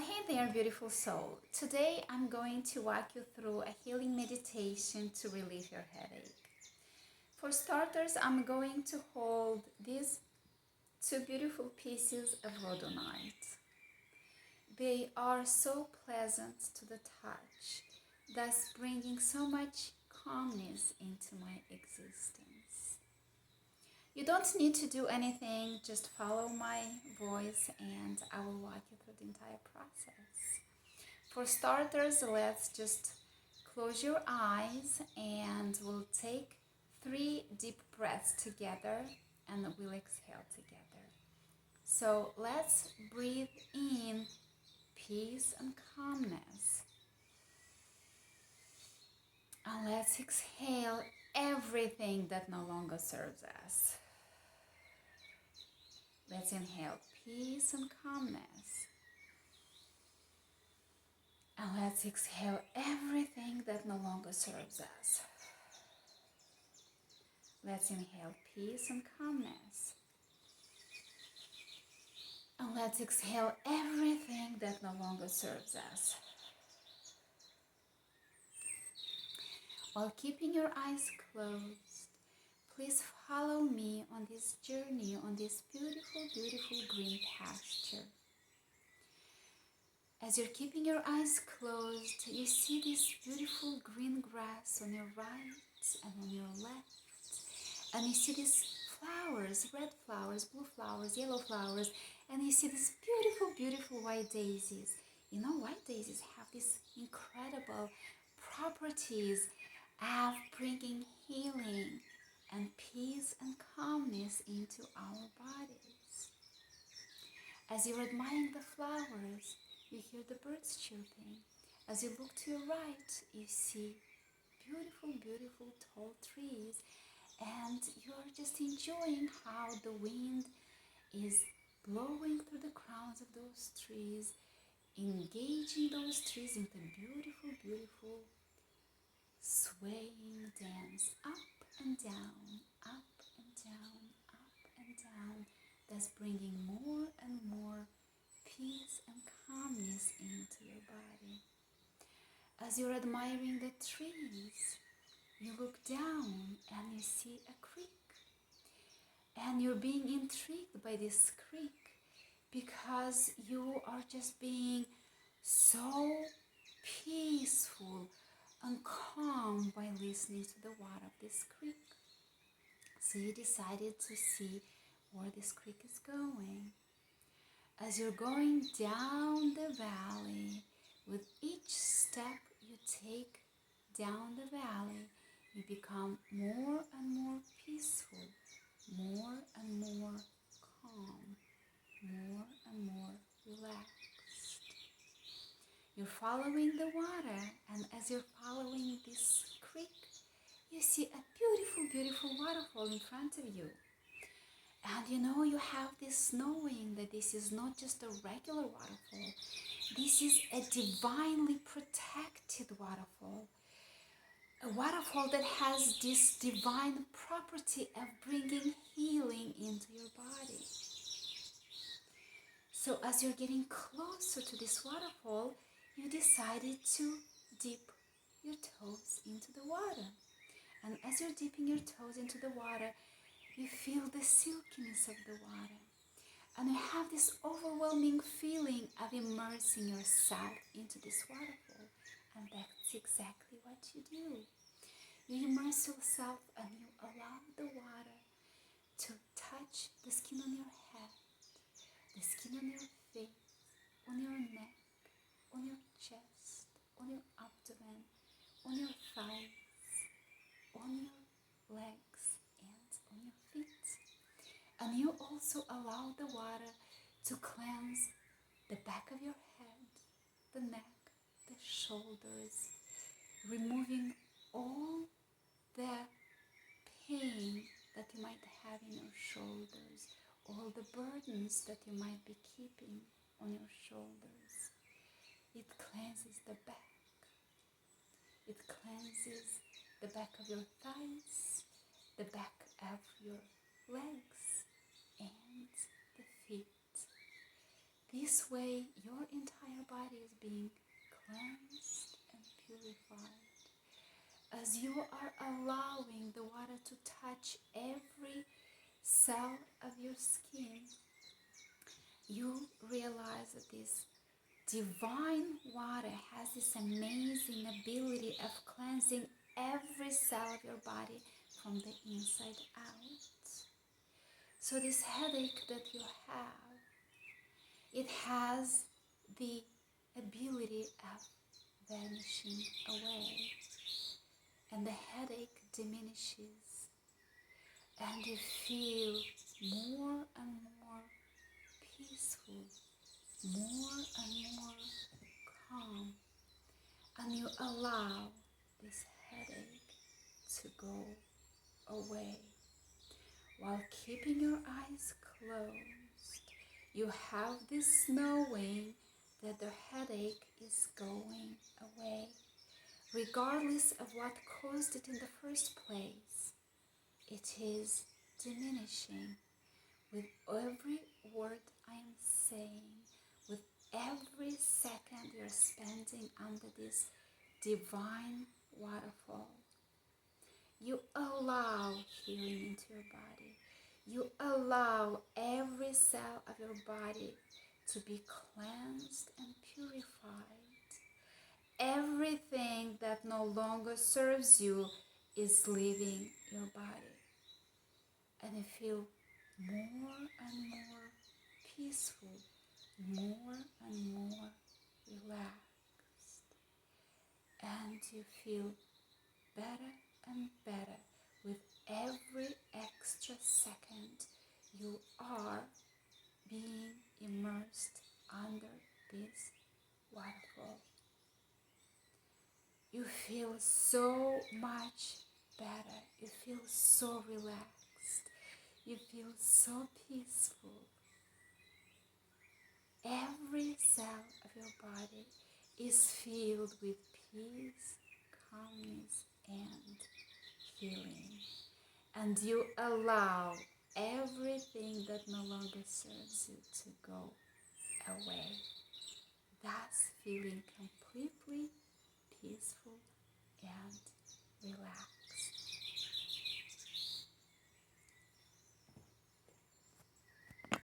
Hey there, beautiful soul. Today I'm going to walk you through a healing meditation to relieve your headache. For starters, I'm going to hold these two beautiful pieces of rhodonite. They are so pleasant to the touch, thus bringing so much calmness into my existence. You don't need to do anything, just follow my voice and I will walk you through the entire process. For starters, let's just close your eyes and we'll take 3 deep breaths together and we'll exhale together. So let's breathe in peace and calmness. And let's exhale everything that no longer serves us. Let's inhale peace and calmness. And let's exhale everything that no longer serves us. Let's inhale peace and calmness. And let's exhale everything that no longer serves us. While keeping your eyes closed, please follow me on this journey, on this beautiful, beautiful green pasture. As you're keeping your eyes closed, you see this beautiful green grass on your right and on your left. And you see these flowers, red flowers, blue flowers, yellow flowers. And you see these beautiful, beautiful white daisies. You know, white daisies have these incredible properties of bringing healing and peace and calmness into our bodies. As you're admiring the flowers, you hear the birds chirping. As you look to your right, you see beautiful, beautiful tall trees, and you're just enjoying how the wind is blowing through the crowns of those trees, engaging those trees into beautiful, beautiful swaying dance, up and down, up and down, up and down. That's bringing more and more peace and calmness into your body. As you're admiring the trees, you look down and you see a creek. And you're being intrigued by this creek because you are just being so peaceful and calm by listening to the water of this creek. So you decided to see where this creek is going. As you're going down the valley, with each step you take down the valley, you become more and more peaceful, more and more calm, more and more relaxed. You're following the water, and as you're following this creek, you see a beautiful, beautiful waterfall in front of you. And you know, you have this knowing that this is not just a regular waterfall. This is a divinely protected waterfall. A waterfall that has this divine property of bringing healing into your body. So as you're getting closer to this waterfall, you decided to dip your toes into the water. And as you're dipping your toes into the water, you feel the silkiness of the water. And you have this overwhelming feeling of immersing yourself into this waterfall. And that's exactly what you do. You immerse yourself and you allow the water to touch the skin on your head, the skin on your face, on your neck, on your chest, on your abdomen, on your thighs, on your legs, and on your feet. And you also allow the water to cleanse the back of your head, the neck, the shoulders, removing all the pain that you might have in your shoulders, all the burdens that you might be keeping on your shoulders. It cleanses the back. It cleanses the back of your thighs, the back of your legs, and the feet. This way, your entire body is being cleansed and purified. As you are allowing the water to touch every cell of your skin, you realize that this divine water has this amazing ability of cleansing every cell of your body from the inside out. So this headache that you have, it has the ability of vanishing away, and the headache diminishes, and you feel more and more peaceful, more and more calm, and you allow this headache to go away. While keeping your eyes closed, you have this knowing that the headache is going away, regardless of what caused it in the first place. It is diminishing with every word I am saying, with every second you're spending under this divine waterfall. You allow healing into your body. You allow every cell of your body to be cleansed and purified. Everything that no longer serves you is leaving your body. And you feel more and more peaceful, more and more relaxed. And you feel better and better with every extra second you are being immersed under this waterfall. You feel so much better. You feel so relaxed. You feel so peaceful. Every cell of your body is filled with peace, calmness, and healing. And you allow everything that no longer serves you to go away, thus feeling completely peaceful and relaxed.